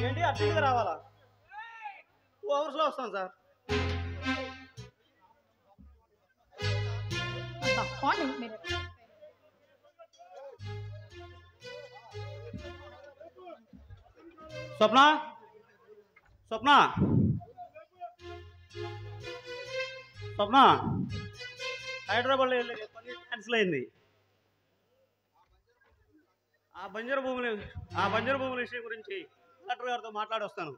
ఏంటి అర్జెంట్గా రావాలా? 2 అవర్స్లో వస్తాను సార్. స్వప్న స్వప్న స్వప్న హైదరాబాద్లో వెళ్ళే పని క్యాన్సిల్ అయింది. ఆ బంజరు భూముల విషయం గురించి కలెక్టర్ గారితో మాట్లాడి వస్తాను.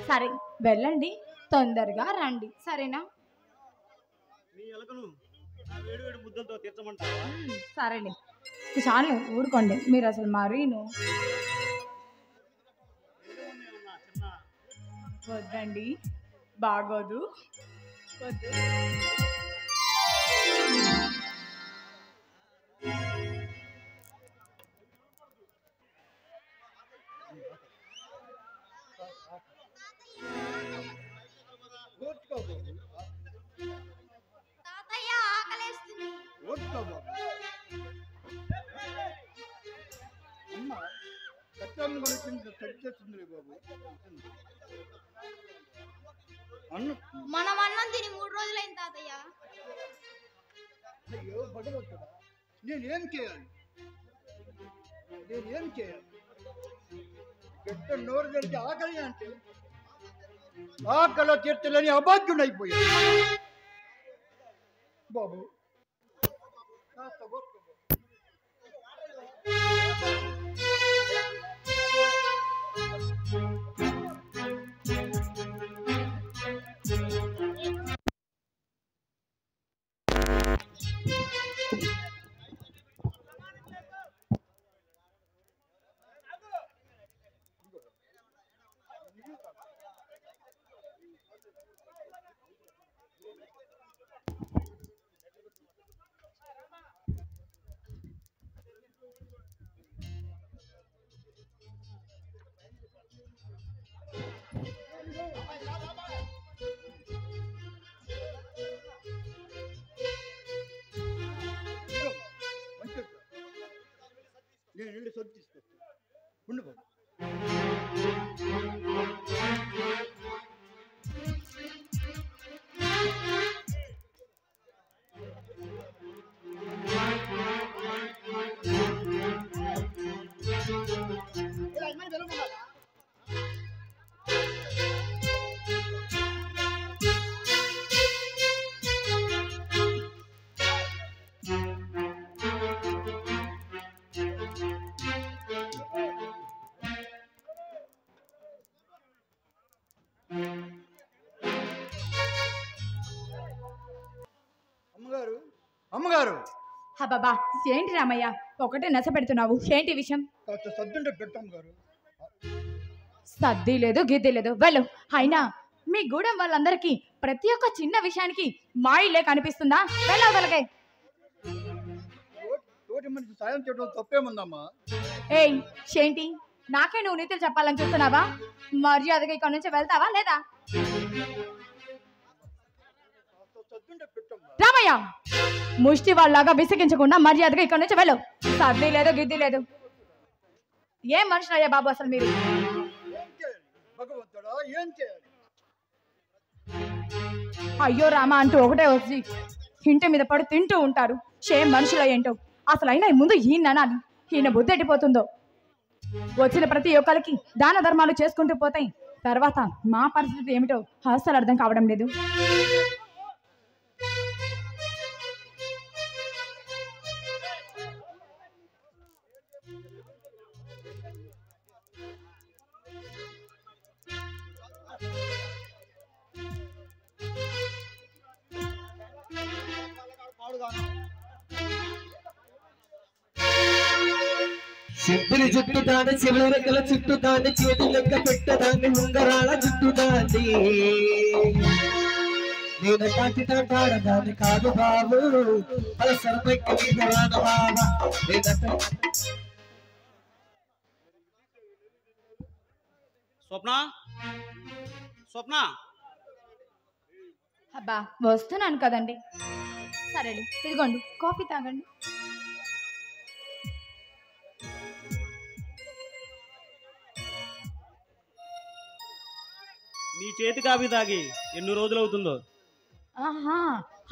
సరే వెళ్ళండి, తొందరగా రండి, సరేనా? నీ ఎలకను ఆ వేడి వేడి ముద్దలతో తీర్చమంటావా? సరేలే, చాలు ఊరుకోండి మీరు, అసలు మరీను. వద్దండి, బాగోదు, వద్దు. మనం అన్నం తిని 3 రోజులైంది తాతయ్య. అయ్యో భగవంతుడా, నేనేం చేయాలి? పెద్ద నోరు తెరిచి ఆకలి అంటే ఆకలి తీర్చలేని అబాధ్యుడైపోయాడు. బాబు నేను వెళ్ళి సొంత తీసుకొస్తాను. ఉండు బాబు. అమ్మగారు, అబ్బాబా ఏంటి రామయ్య, ఒకటే నచ్చ పెడుతున్నావు, ఏంటి విషయం? కాస్త సర్దుంటే పెట్టాం గారు. సర్ది లేదు, గిద్ది లేదు, వెళ్ళు. అయినా మీ గూడెం వాళ్ళందరికీ ప్రతి ఒక్క చిన్న విషయానికి మా ఇల్లే కనిపిస్తుందా? వెళ్ళవలకే. తోటి మనిషి సాయం చేయడం తప్పేముందమ్మా? ఏయ్ ఏంటి, నాకే నువ్వు నీతులు చెప్పాలని చూస్తున్నావా? మర్యాదగా ఇక్కడ నుంచి వెళ్తావా లేదా? రామయ్య, ముష్టి వాళ్ళలాగా విసిగించకుండా మర్యాదగా ఇక్కడ నుంచి వెళ్ళు. సర్ది లేదు, గిద్ది లేదు. ఏం మనుషులయ్యా బాబు అసలు మీరు? అయ్యో రామా అంటూ ఒకటే వచ్చి ఇంటి మీద పడి తింటూ ఉంటారు. సేమ్ మనుషులు ఏంటో. అసలు అయినా ముందు ఈయన అనాలి, ఈయన బుద్ధి ఎట్టిపోతుందో. వచ్చిన ప్రతి ఒక్కరికి దాన ధర్మాలు చేసుకుంటూ పోతాయి, తర్వాత మా పరిస్థితి ఏమిటో అసలు అర్థం కావడం లేదు. సిబ్బిలి చుట్టుదాన్ని, శివుల రెక్కల చుట్టుదాన్ని, చేతి లెక్క పెట్టదాన్ని, ఉంగరాల చుట్టుదాన్ని, నేను తాటితాడదాన్ని కాదు బాబు, స్వప్న స్వప్న, అబ్బా వస్తున్నాను కదండి. సరేలే, ఇదిగోండి కాఫీ తాగండి. నీ చేతి కాఫీ తాగి ఎన్ని రోజులు అవుతుందో. ఆహా,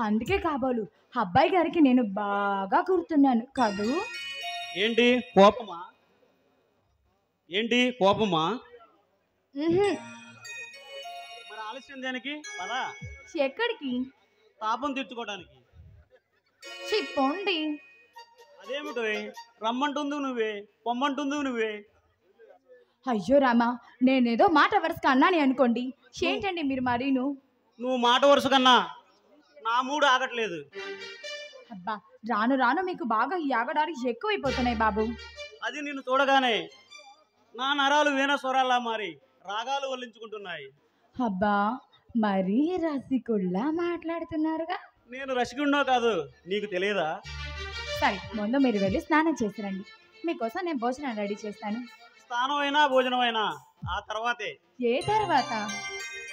అందుకే కాబోలు అబ్బాయి గారికి నేను బాగా గుర్తున్నాను కదూ. ఏంటి కోపమా? ఏంటి కోపమా? ఉహుం. మరి ఆలస్యం దేనికి? పదా ఎక్కడికి? తాపం తీర్చుకోవడానికి. పోండి. అదేమిటో రమ్మంటుంది నువ్వే, పొమ్మంటుంది నువ్వే. అయ్యో రామా, నేనేదో మాట వరుసగా అన్నాని అనుకోండి. ఏంటండి మీరు మరీను? నువ్వు మాట వరుస కన్నా నా మూడు ఆగట్లేదు. అబ్బా, రాను రాను మీకు బాగా ఈ ఆగడాలు ఎక్కువైపోతున్నాయి బాబు. అది నిన్ను చూడగానే నా నరాలు వీణ స్వరాల్లా మారి రాగాలు వల్లించుకుంటున్నాయి. అబ్బా, మరీ రసికుల్లా మాట్లాడుతున్నారుగా. నేను రసికుడినో కాదు నీకు తెలియదా? సరే, ముందు మీరు వెళ్ళి స్నానం చేసిరండి. మీకోసం నేను భోజనం రెడీ చేస్తాను. స్నానం అయినా భోజనం అయినా ఆ తర్వాతే. ఏ తర్వాత?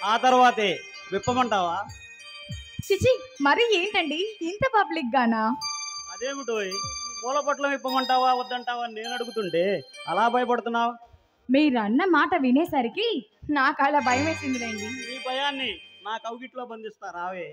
ఆ తర్వాతే. విప్పమంటావా? చిచి, మరి ఏంటండి ఇంత పబ్లిక్ గానా? అదేమిటో పూల పట్లం విప్పమంటావా వద్దంటావా నేను అడుగుతుంటే అలా భయపడుతున్నావు. మీరన్న మాట వినేసరికి నాకు అలా భయం వేసిందిలేండి. నీ భయాన్ని నా కౌగిట్లో బంధిస్తా రావే.